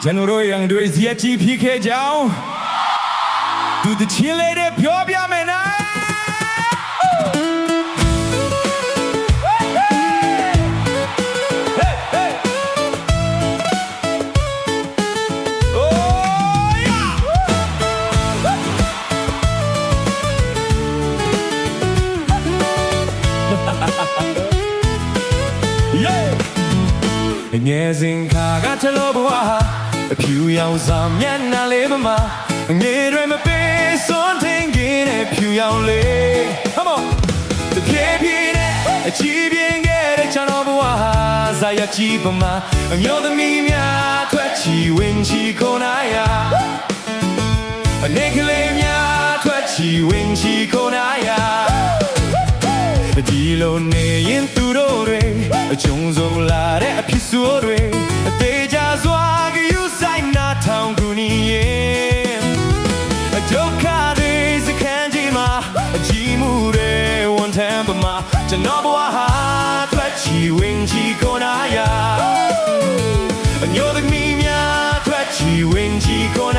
ကျွန်တော်တို့ရန်တွေဇီယကြီးဖြစ်ခဲ့ကြအောင်သူတချင်းလေးတွေပြောပြမယ်နော်ငယ်စဉ်ခါကချလို့ဘဝအဖြူရောင်စာမျက်နှာလေးမှာငယ်တွေမပေးစွန့်ထင်ခဲ့တဲ့ဖြူရောင်လေး Come on တဖြည်းဖြည်းနဲ့အချီးပြင်းခဲ့တဲ့ကျွန်တော်ဘဝဇာယကြီးပမာအမျိုးသမီးများထွက်ချီဝင်ချီကိုနာရအနေကလေးများထွက်ချီဝင်ချီကိုနာရဒီလိုနေရင်သူတို့တွေအကျုံးဆုံးလာတဲ့အဖြစ်ဆိုးတွေအသေးကြစွာကယူဆိုင်နာထောင်ကူနီရဲ့ဒုက္ခတွေစခန်းကြီးမှာအကြီးမှုတွေဝန်ထမ်းပမာကျွန်တော်ဘဝဟာထွက်ချီဝင်ချီကိုနာရအညိုသမီးများထွက်ချီဝင်ချီကိုနာ